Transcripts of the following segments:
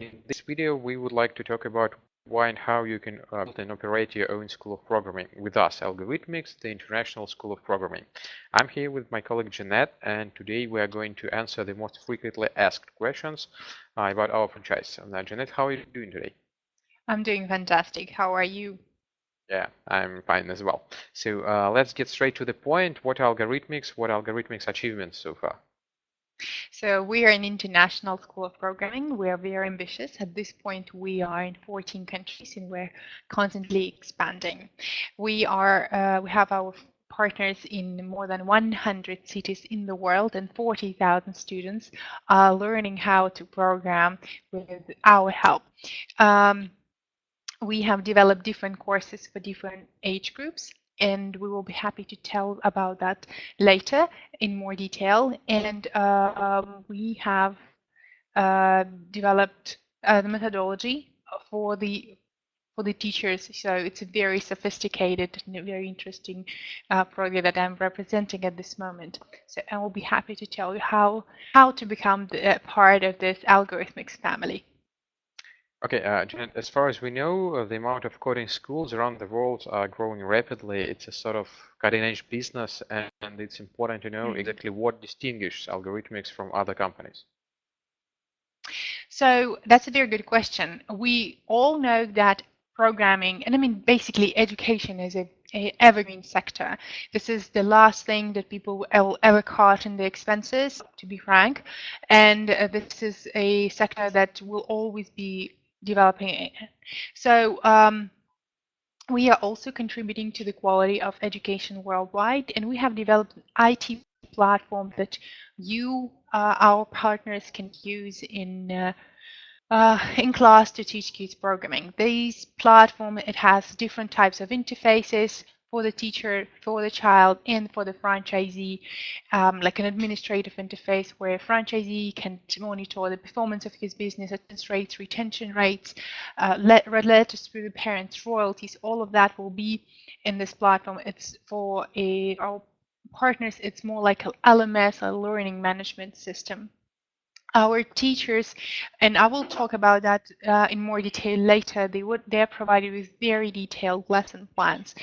In this video, we would like to talk about why and how you can build and operate your own school of programming with us, Algorithmics, the International School of Programming. I'm here with my colleague Dzhennet, and today we are going to answer the most frequently asked questions about our franchise. Dzhennet, how are you doing today? I'm doing fantastic. How are you? Yeah, I'm fine as well. So let's get straight to the point. What Algorithmics achievements so far? So we are an international school of programming. We are very ambitious. At this point, we are in 14 countries and we're constantly expanding. We have our partners in more than 100 cities in the world, and 40,000 students are learning how to program with our help. We have developed different courses for different age groups, and we will be happy to tell about that later in more detail. And we have developed the methodology for the teachers. So it's a very sophisticated and very interesting project that I'm representing at this moment. So I will be happy to tell you how to become part of this Algorithmics family. Okay, Janet, as far as we know, the amount of coding schools around the world are growing rapidly. It's a sort of cutting-edge business, and it's important to know exactly what distinguishes Algorithmics from other companies. So that's a very good question. We all know that programming, and I mean basically education is a evergreen sector. This is the last thing that people will ever cut in the expenses, to be frank, and this is a sector that will always be developing. So we are also contributing to the quality of education worldwide, and we have developed an IT platform that our partners, can use in class to teach kids programming. This platform, it has different types of interfaces for the teacher, for the child, and for the franchisee, like an administrative interface where a franchisee can monitor the performance of his business, attendance rates, retention rates, letters to the parents, royalties. All of that will be in this platform. It's for our partners. It's more like an LMS, a learning management system. Our teachers, and I will talk about that in more detail later, they're provided with very detailed lesson plans,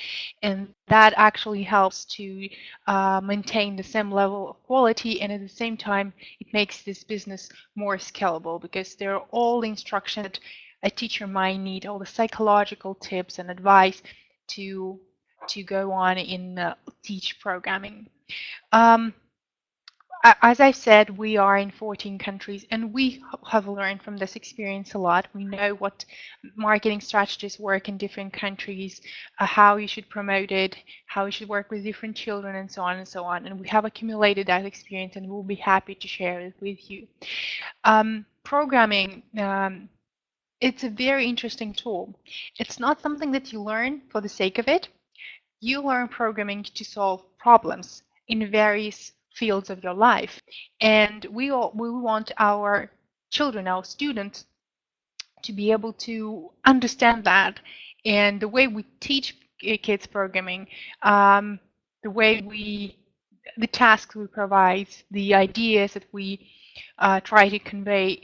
and that actually helps to maintain the same level of quality, and at the same time it makes this business more scalable because they're all the instruction that a teacher might need, all the psychological tips and advice to go on in teach programming. As I said, we are in 14 countries, and we have learned from this experience a lot. We know what marketing strategies work in different countries, how you should promote it, how you should work with different children, and so on and so on. And we have accumulated that experience, and we'll be happy to share it with you. Programming, it's a very interesting tool. It's not something that you learn for the sake of it. You learn programming to solve problems in various fields of your life, and we want our children, our students, to be able to understand that. And the way we teach kids programming, the way the tasks we provide, the ideas that we try to convey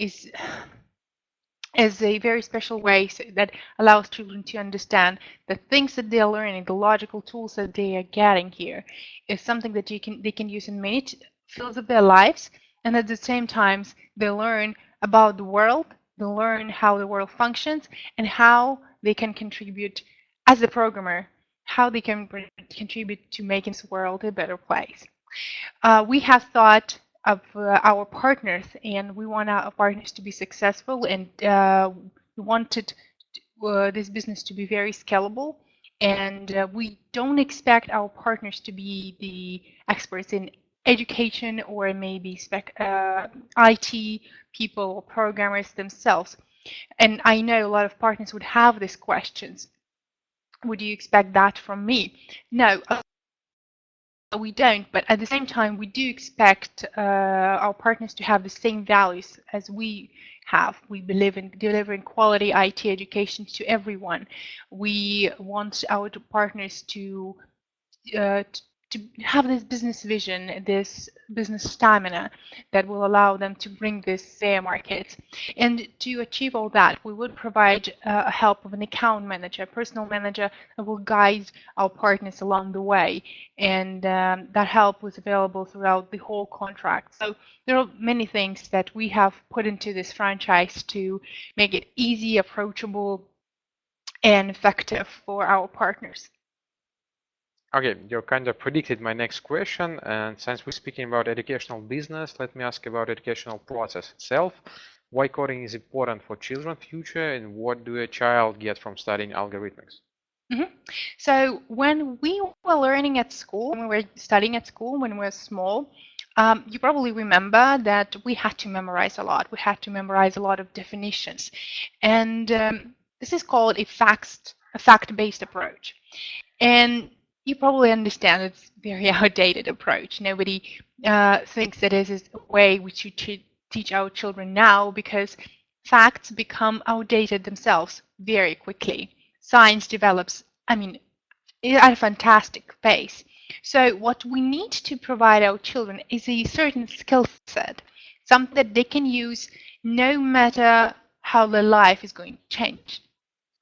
is a very special way that allows children to understand the things that they are learning, the logical tools that they are getting here, is something that they can use in many fields of their lives, and at the same time they learn about the world, they learn how the world functions, and how they can contribute as a programmer, how they can contribute to making this world a better place. We have thought of our partners, and we want our partners to be successful, and we wanted this business to be very scalable, and we don't expect our partners to be the experts in education or maybe IT people or programmers themselves. And I know a lot of partners would have these questions. Would you expect that from me? No, we don't, but at the same time, we do expect our partners to have the same values as we have. We believe in delivering quality IT education to everyone. We want our partners to to have this business vision, this business stamina that will allow them to bring this to their market. And to achieve all that, we would provide help of an account manager, a personal manager that will guide our partners along the way. And that help was available throughout the whole contract. So there are many things that we have put into this franchise to make it easy, approachable, and effective for our partners. Okay, you kind of predicted my next question, and since we're speaking about educational business, let me ask about educational process itself. Why coding is important for children's future, and what do a child get from studying algorithmics? So when we were learning at school, when we were studying at school, when we were small, you probably remember that we had to memorize a lot. We had to memorize a lot of definitions. And this is called a fact-based approach. And you probably understand it's a very outdated approach. Nobody thinks that this is a way we should teach our children now, because facts become outdated themselves very quickly. Science develops, at a fantastic pace. So what we need to provide our children is a certain skill set, something that they can use no matter how their life is going to change.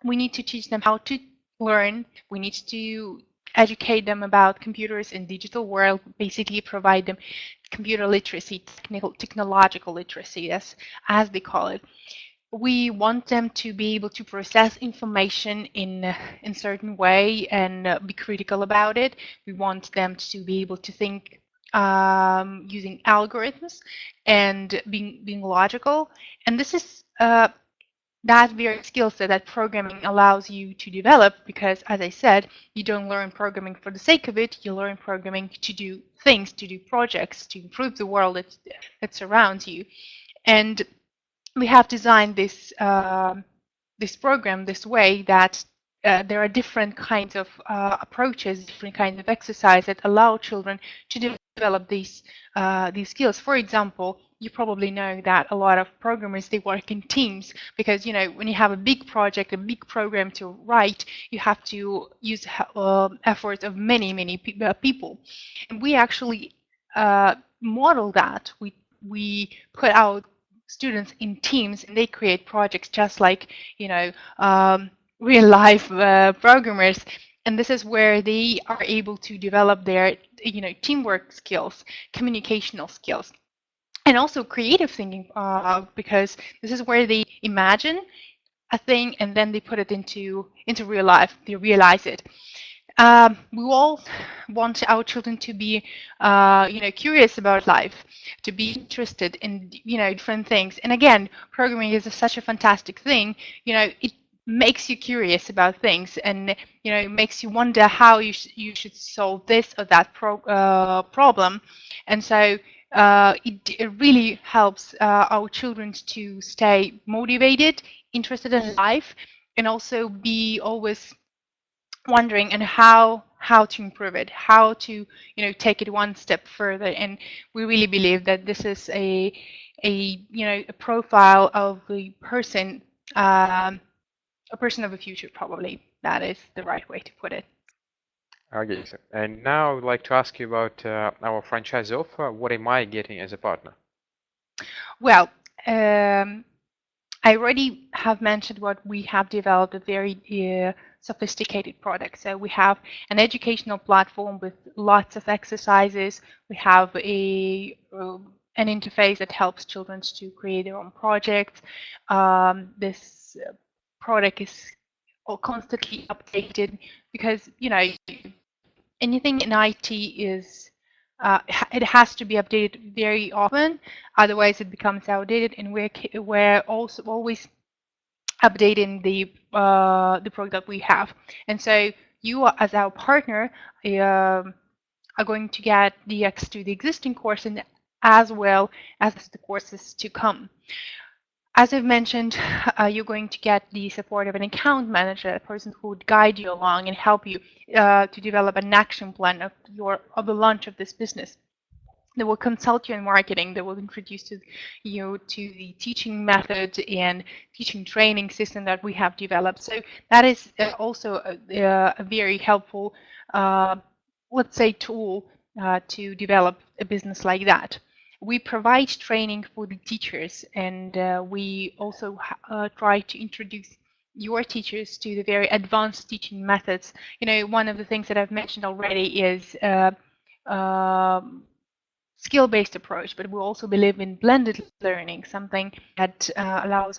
We need to teach them how to learn. We need to educate them about computers and digital world, basically provide them computer literacy, technological literacy, as they call it. We want them to be able to process information in a certain way and be critical about it. We want them to be able to think using algorithms and being logical. And this is that very skill set that programming allows you to develop, because, as I said, you don't learn programming for the sake of it. You learn programming to do things, to do projects, to improve the world that surrounds you. And we have designed this this program this way that there are different kinds of approaches, different kinds of exercise that allow children to develop these skills. For example, you probably know that a lot of programmers, they work in teams, because when you have a big project, a big program to write, you have to use efforts of many people. And we actually model that. We put out students in teams, and they create projects just like real life programmers. And this is where they are able to develop their teamwork skills, communicational skills, and also creative thinking, because this is where they imagine a thing and then they put it into real life. They realize it. We all want our children to be, curious about life, to be interested in, different things. And again, programming is such a fantastic thing. It makes you curious about things, and it makes you wonder how you should solve this or that problem. And so it really helps our children to stay motivated, interested in life, and also be always wondering and how to improve it, how to take it one step further. And we really believe that this is a profile of a person of the future. Probably that is the right way to put it. Okay, and now I would like to ask you about our franchise offer. What am I getting as a partner? Well, I already have mentioned what we have developed, a very sophisticated product. So we have an educational platform with lots of exercises. We have an interface that helps children to create their own projects. This product is constantly updated, because anything in IT is it has to be updated very often, otherwise it becomes outdated. And we're also always updating the product that we have. And so you, as our partner, are going to get the access to the existing course, and as well as the courses to come. As I've mentioned, you're going to get the support of an account manager, a person who would guide you along and help you to develop an action plan of the launch of this business. They will consult you in marketing. They will introduce you to the teaching method and teaching training system that we have developed. So that is also a very helpful let's say, tool to develop a business like that. We provide training for the teachers, and we also try to introduce your teachers to the very advanced teaching methods. One of the things that I've mentioned already is skill-based approach, but we also believe in blended learning, something that allows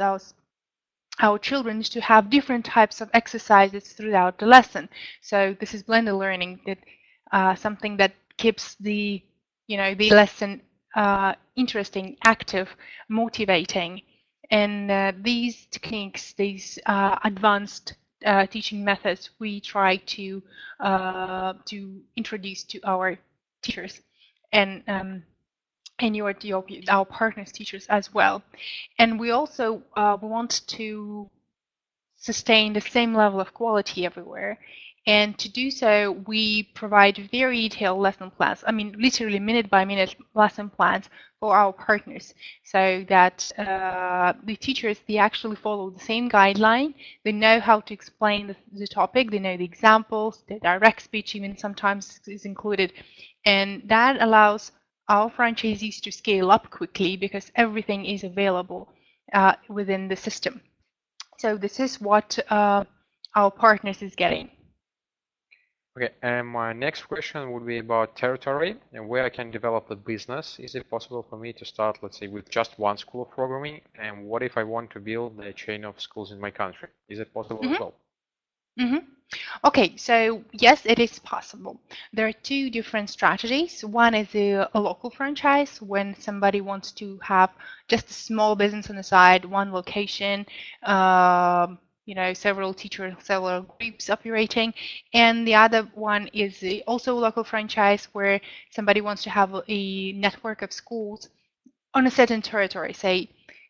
our children to have different types of exercises throughout the lesson. So this is blended learning, that something that keeps the lesson interesting, active, motivating. And these techniques, these advanced teaching methods, we try to introduce to our teachers and our partners teachers as well. And we also want to sustain the same level of quality everywhere. And to do so, we provide very detailed lesson plans. I mean, literally minute by minute lesson plans for our partners, so that the teachers, they actually follow the same guideline. They know how to explain the topic. They know the examples. The direct speech even sometimes is included. And that allows our franchisees to scale up quickly because everything is available within the system. So this is what our partners is getting. Okay, and my next question would be about territory and where I can develop a business. Is it possible for me to start, let's say, with just one school of programming? And what if I want to build a chain of schools in my country? Is it possible as well? Okay, so yes, it is possible. There are two different strategies. One is a local franchise, when somebody wants to have just a small business on the side, one location, several teachers, several groups operating. And the other one is also a local franchise, where somebody wants to have a network of schools on a certain territory.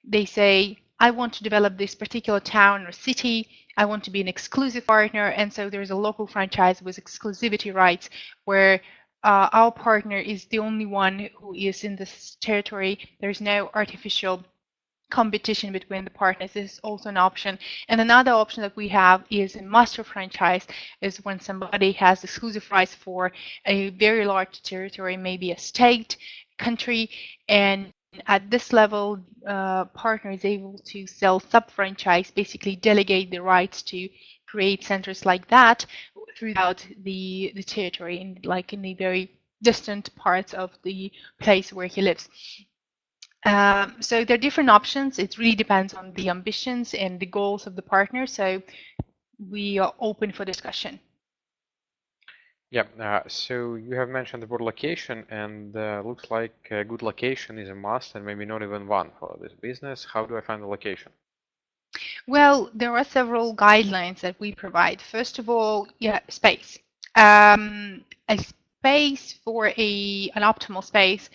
They say, I want to develop this particular town or city. I want to be an exclusive partner. And so there's a local franchise with exclusivity rights, where our partner is the only one who is in this territory. There's no artificial competition between the partners. This is also an option. And another option that we have is a master franchise, is when somebody has exclusive rights for a very large territory, maybe a state, country, and at this level, partner is able to sell sub-franchise, basically delegate the rights to create centers like that throughout the territory, in the very distant parts of the place where he lives. So there are different options. It really depends on the ambitions and the goals of the partner. So we are open for discussion. Yeah, so you have mentioned the word location, and looks like a good location is a must, and maybe not even one for this business. How do I find the location? Well, there are several guidelines that we provide. First of all, space. A space for an optimal space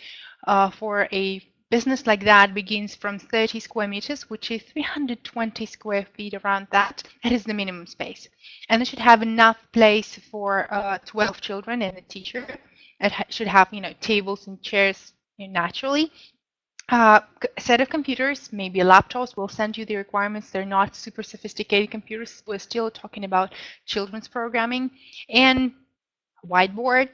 for a business like that begins from 30 square meters, which is 320 square feet around that. That is the minimum space. And it should have enough place for 12 children and a teacher. It should have, tables and chairs naturally. A set of computers, maybe laptops. We'll send you the requirements. They're not super sophisticated computers. We're still talking about children's programming. And a whiteboard,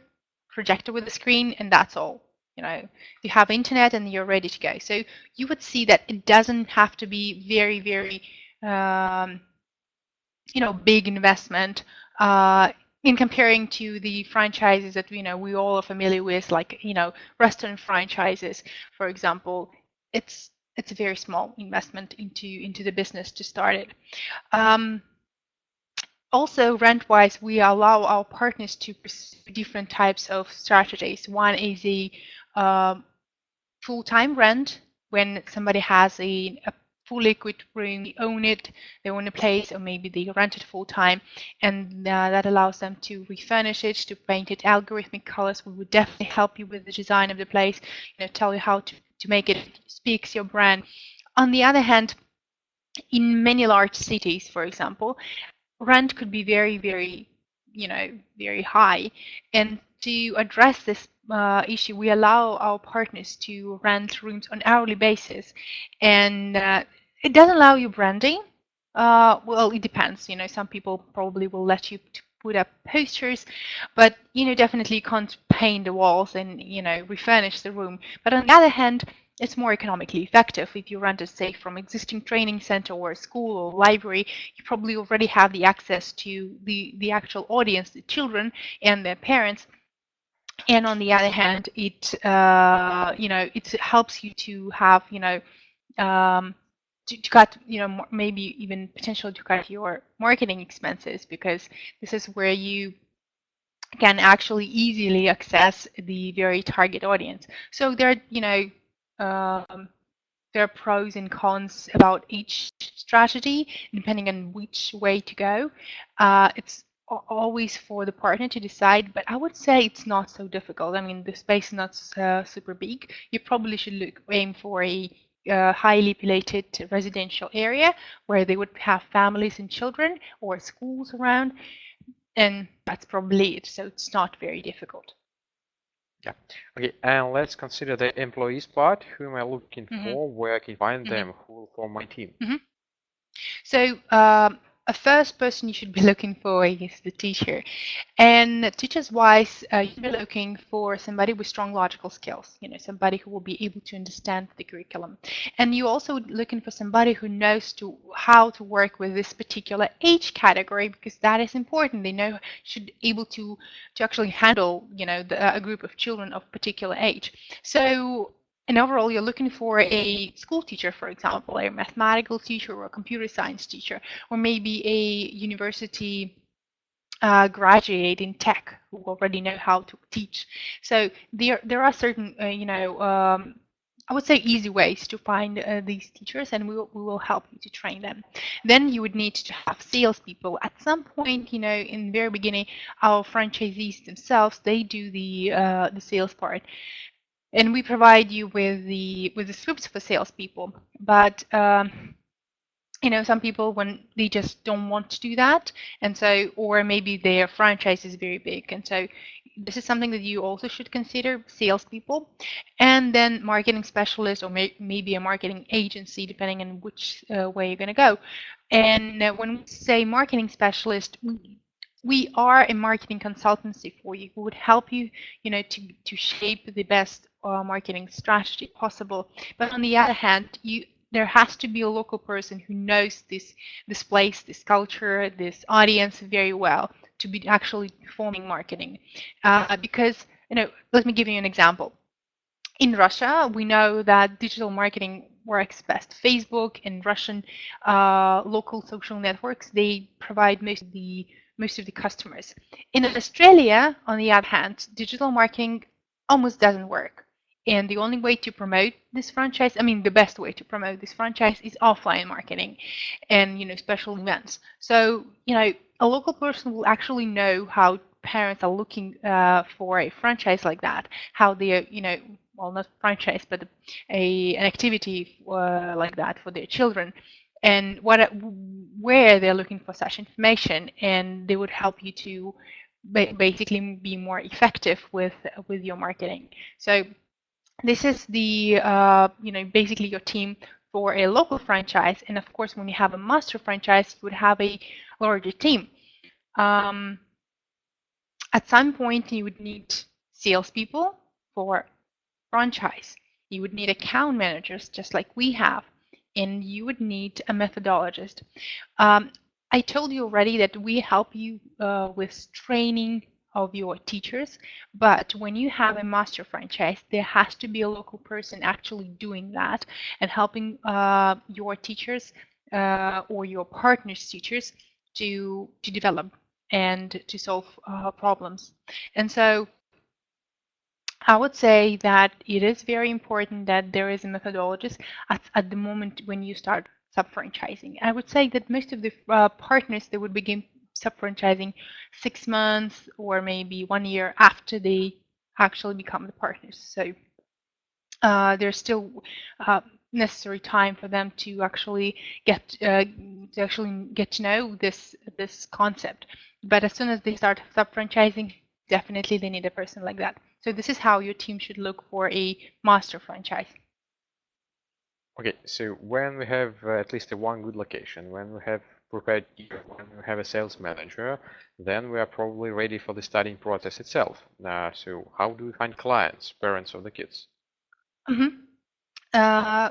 projector with a screen, and that's all. You have internet and you're ready to go. So you would see that it doesn't have to be very, very, big investment in comparing to the franchises that we all are familiar with, like restaurant franchises, for example. It's a very small investment into the business to start it. Also, rent-wise, we allow our partners to pursue different types of strategies. One is a full-time rent, when somebody has a fully equipped room, they own it, they own a place, or maybe they rent it full-time, and that allows them to refurnish it, to paint it algorithmic colors. We would definitely help you with the design of the place, tell you how to make it speaks your brand. On the other hand, in many large cities, for example, rent could be very, very, very high. And to address this issue, we allow our partners to rent rooms on hourly basis. And it doesn't allow you branding. Well, it depends. Some people probably will let you put up posters, but definitely you can't paint the walls and refurnish the room. But on the other hand, it's more economically effective if you rent it, say, from existing training center or a school or library. You probably already have the access to the actual audience, the children and their parents. And on the other hand, it it helps you to have to cut maybe even potentially to cut your marketing expenses, because this is where you can actually easily access the very target audience. So there are pros and cons about each strategy, depending on which way to go. It's always for the partner to decide, but I would say it's not so difficult. I mean, the space is not super big. You probably should aim for a highly populated residential area where they would have families and children or schools around, and that's probably it. So it's not very difficult. Yeah. Okay, and let's consider the employees part. Who am I looking for? Where I can find them? Who will form my team? So a first person you should be looking for is the teacher. And teachers-wise, you should be looking for somebody with strong logical skills, somebody who will be able to understand the curriculum. And you're also looking for somebody who knows how to work with this particular age category, because that is important. They should able to actually handle, a group of children of particular age. So and overall, you're looking for a school teacher, for example, a mathematical teacher or a computer science teacher, or maybe a university graduate in tech who already know how to teach. So there are certain, I would say easy ways to find these teachers, and we will help you to train them. Then you would need to have salespeople. At some point, in the very beginning, our franchisees themselves, they do the sales part. And we provide you with the scripts for salespeople, but some people, when they just don't want to do that, and so, or maybe their franchise is very big, and so this is something that you also should consider, salespeople, and then marketing specialists, or maybe a marketing agency, depending on which way you're going to go. And when we say marketing specialist, we are a marketing consultancy for you. We would help you, to shape the best marketing strategy possible. But on the other hand, there has to be a local person who knows this place, this culture, this audience very well to be actually performing marketing. Because, let me give you an example. In Russia, we know that digital marketing works best. Facebook and Russian local social networks, they provide most of the customers. In Australia, on the other hand, digital marketing almost doesn't work. And the only way to promote this franchise, the best way to promote this franchise is offline marketing and, special events. So, a local person will actually know how parents are looking for a franchise like that, how they are, well, not franchise, but an activity like that for their children, and where they're looking for such information, and they would help you to basically be more effective with your marketing. So this is the basically your team for a local franchise, and of course, when you have a master franchise, you would have a larger team. At some point, you would need salespeople for franchise. You would need account managers, just like we have, and you would need a methodologist. I told you already that we help you with training of your teachers, but when you have a master franchise, there has to be a local person actually doing that and helping your teachers or your partners' teachers to develop and to solve problems. And so I would say that it is very important that there is a methodologist at the moment when you start sub-franchising. I would say that most of the partners, they would begin sub-franchising 6 months or maybe 1 year after they actually become the partners. So there's still necessary time for them to actually get to know this concept. But as soon as they start sub-franchising, definitely they need a person like that. So this is how your team should look for a master franchise. Okay, so when we have at least one good location, when we have prepared teacher, when we have a sales manager, then we are probably ready for the studying process itself. So how do we find clients, parents of the kids? Mm-hmm.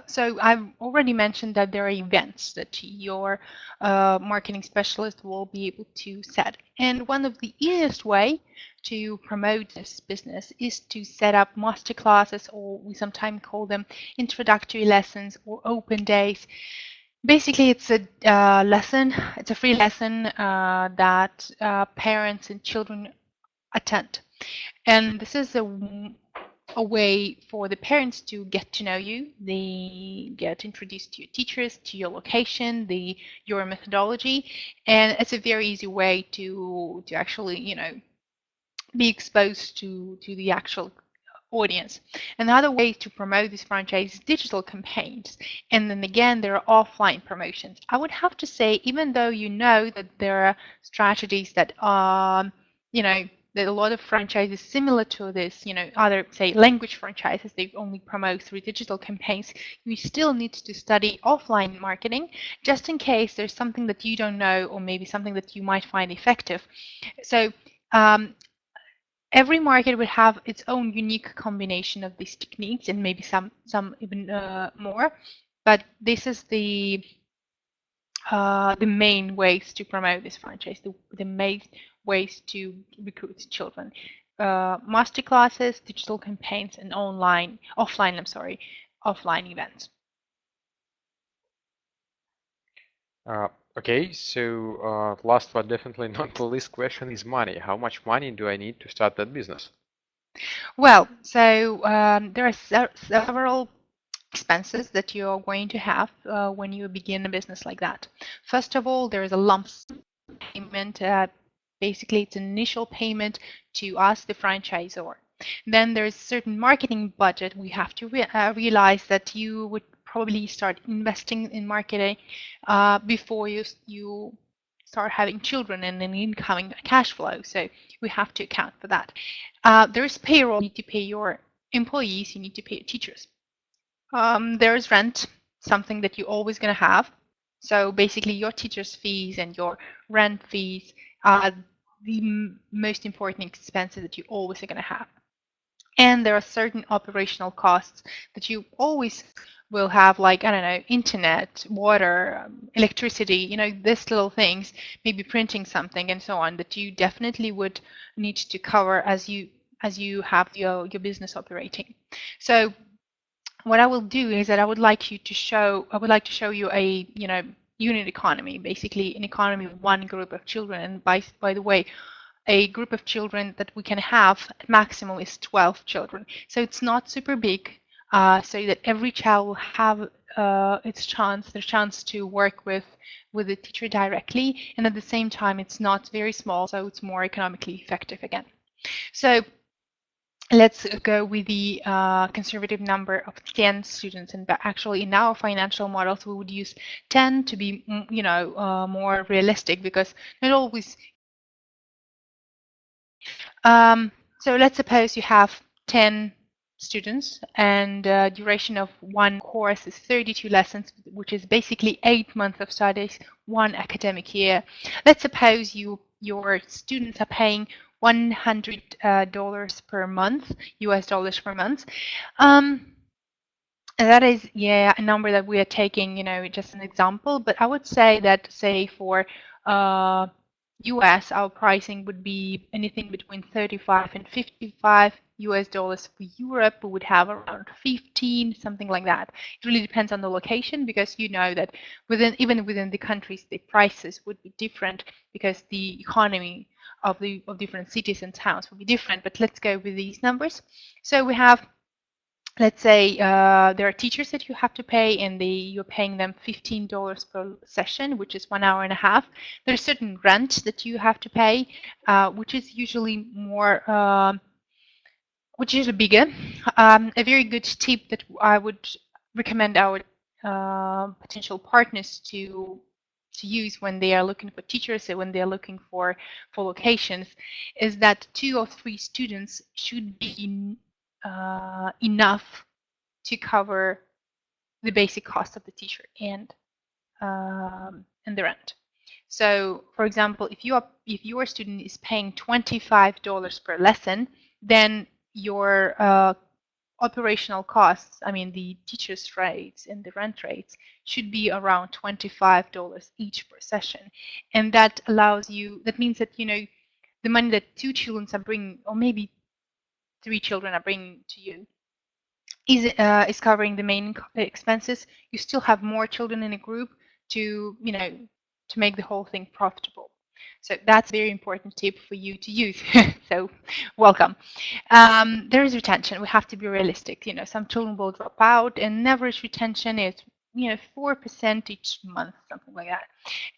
So I've already mentioned that there are events that your marketing specialist will be able to set. And one of the easiest way to promote this business is to set up master classes, or we sometimes call them introductory lessons or open days. Basically, it's a lesson. It's a free lesson that parents and children attend. And this is a way for the parents to get to know you. They get introduced to your teachers, to your location, your methodology, and it's a very easy way to actually be exposed to the actual audience. Another way to promote this franchise is digital campaigns. And then again, there are offline promotions. I would have to say, even though you know that there are strategies that that a lot of franchises similar to this, other, say, language franchises, they only promote through digital campaigns, you still need to study offline marketing just in case there's something that you don't know, or maybe something that you might find effective. So every market would have its own unique combination of these techniques, and maybe some even more. But this is the main ways to promote this franchise, the main ways to recruit children. Master classes, digital campaigns, and offline events. Okay, so last but definitely not the least question is money. How much money do I need to start that business? Well, so there are several expenses that you're going to have when you begin a business like that. First of all, there is a lump sum payment. Basically, it's an initial payment to us, the franchisor. Then there's a certain marketing budget. We have to realize that you would probably start investing in marketing before you start having children and an incoming cash flow. So we have to account for that. There's payroll. You need to pay your employees. You need to pay your teachers. There's rent, something that you're always going to have. So basically, your teacher's fees and your rent fees are the most important expenses that you always are going to have. And there are certain operational costs that you always will have, like, I don't know, internet, water, electricity, these little things, maybe printing something and so on, that you definitely would need to cover as you have your business operating. So what I will do is that I would like to show you a unit economy, basically an economy of one group of children. And by the way, a group of children that we can have at maximum is 12 children. So it's not super big, so that every child will have their chance to work with the teacher directly, and at the same time it's not very small, so it's more economically effective again. So let's go with the conservative number of 10 students. And actually, in our financial models, we would use 10 to be, more realistic, because not always. So let's suppose you have 10 students, and duration of one course is 32 lessons, which is basically 8 months of studies, one academic year. Let's suppose your students are paying $100 per month, US dollars per month. That is, a number that we are taking, just an example. But I would say that, say, for US, our pricing would be anything between 35 and 55 US dollars. For Europe, we would have around 15, something like that. It really depends on the location, because you know that even within the countries, the prices would be different, because the economy of different cities and towns will be different. But let's go with these numbers. So we have, let's say, there are teachers that you have to pay, and you're paying them $15 per session, which is 1 hour and a half. There's certain rent that you have to pay, which is usually bigger. A very good tip that I would recommend our potential partners to use when they are looking for teachers, and when they are looking for locations, is that 2 or 3 students should be enough to cover the basic cost of the teacher and the rent. So, for example, if your student is paying $25 per lesson, then your operational costs, I mean the teachers' rates and the rent rates, should be around $25 each per session, and that allows you. That means that the money that 2 children are bringing, or maybe 3 children are bringing to you, is covering the main expenses. You still have more children in a group to to make the whole thing profitable. So that's a very important tip for you to use. So welcome. There is retention. We have to be realistic. Some children will drop out, and average retention is 4% each month, something like that.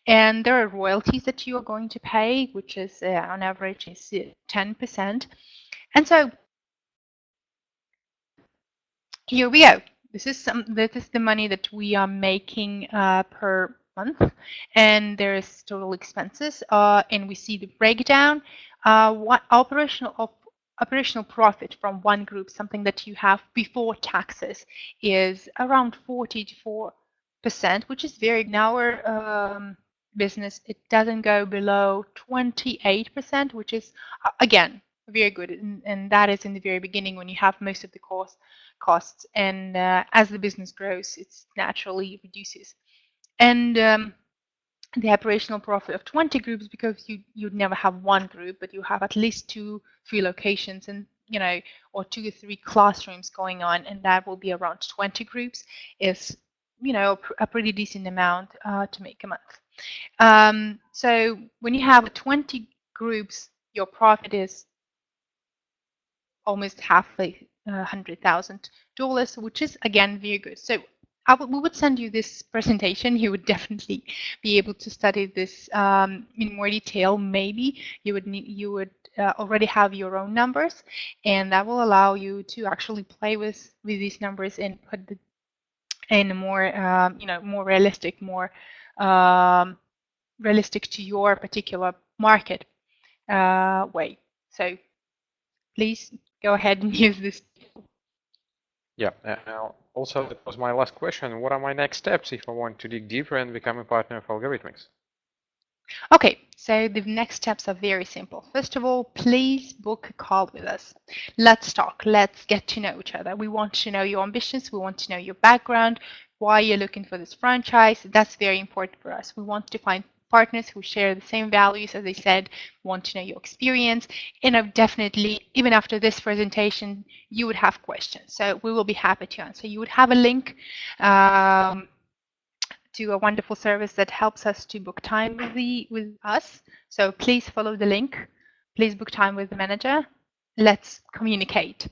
And there are royalties that you are going to pay, which is on average is 10%. And so here we go. This is the money that we are making per month, and there is total expenses, and we see the breakdown. What operational profit from one group, something that you have before taxes, is around 44%, which is very good. In our business, it doesn't go below 28%, which is again very good, and that is in the very beginning when you have most of the costs, and as the business grows, it naturally reduces. And the operational profit of 20 groups, because you'd never have one group, but you have at least 2-3 locations, and or 2 or 3 classrooms going on, and that will be around 20 groups, is a pretty decent amount to make a month. So when you have 20 groups, your profit is almost halfway $100,000, which is again very good. So we would send you this presentation. You would definitely be able to study this in more detail. Maybe you would already have your own numbers, and that will allow you to actually play with these numbers and put in a more more realistic, more realistic to your particular market way. So please go ahead and use this. Yeah, also that was my last question. What are my next steps if I want to dig deeper and become a partner of Algorithmics? Okay, so the next steps are very simple. First of all, please book a call with us. Let's talk. Let's get to know each other. We want to know your ambitions. We want to know your background, why you're looking for this franchise. That's very important for us. We want to find partners who share the same values, as I said, want to know your experience. And definitely, even after this presentation, you would have questions. So we will be happy to answer. You would have a link to a wonderful service that helps us to book time with us. So please follow the link. Please book time with the manager. Let's communicate.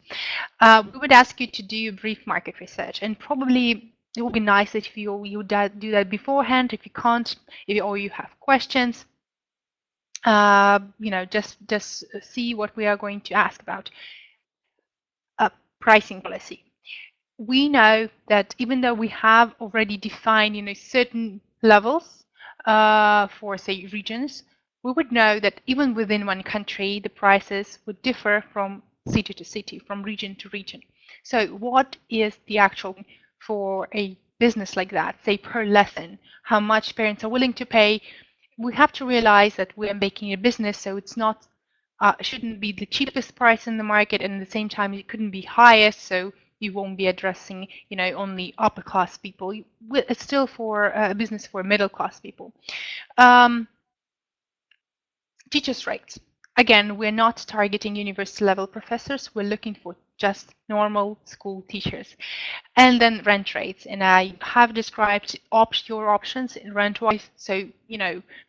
We would ask you to do a brief market research, and probably it would be nice if you do that beforehand. If you can't, or you have questions, just see what we are going to ask about. Pricing policy. We know that even though we have already defined certain levels for, say, regions, we would know that even within one country, the prices would differ from city to city, from region to region. So what is the actual for a business like that, say per lesson, how much parents are willing to pay? We have to realize that we are making a business, so it's not shouldn't be the cheapest price in the market, and at the same time it couldn't be highest, so you won't be addressing only upper class people. It's still for a business for middle class people. Teachers' rates. Again, we're not targeting university level professors. We're looking for just normal school teachers. And then rent rates. And I have described your options in rent-wise. So,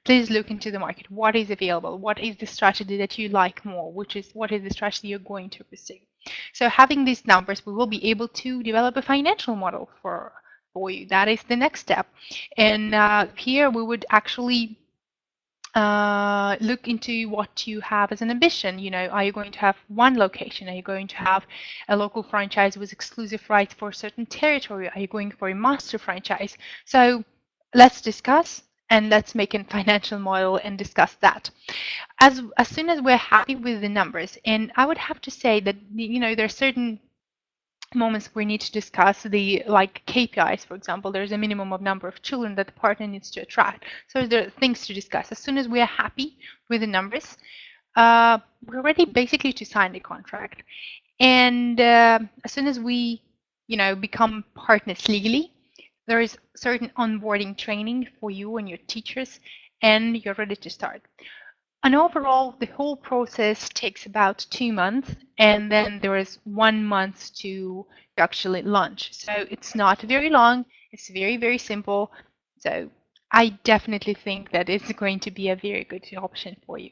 please look into the market. What is available? What is the strategy that you like more? What is the strategy you're going to pursue? So having these numbers, we will be able to develop a financial model for you. That is the next step. And here we would actually look into what you have as an ambition. Are you going to have one location? Are you going to have a local franchise with exclusive rights for a certain territory? Are you going for a master franchise? So let's discuss, and let's make a financial model and discuss that. As soon as we're happy with the numbers, and I would have to say that there are certain moments we need to discuss the like KPIs, for example. There's a minimum of number of children that the partner needs to attract. So there are things to discuss. As soon as we are happy with the numbers, we're ready basically to sign the contract. And as soon as we, become partners legally, there is certain onboarding training for you and your teachers, and you're ready to start. And overall, the whole process takes about 2 months, and then there is 1 month to actually launch. So it's not very long. It's very, very simple. So I definitely think that it's going to be a very good option for you.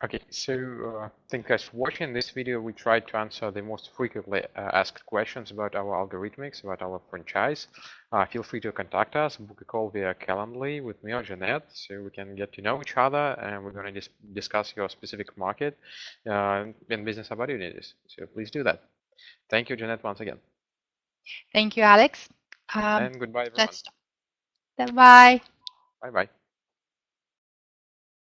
Okay, so thank you guys for watching. This video we tried to answer the most frequently asked questions about our algorithmics, about our franchise. Feel free to contact us, book a call via Calendly with me or Dzhennet, so we can get to know each other, and we're going to discuss your specific market and business opportunities. So please do that. Thank you, Dzhennet, once again. Thank you, Alex. And goodbye, everyone. Let's stop. Bye. Bye-bye.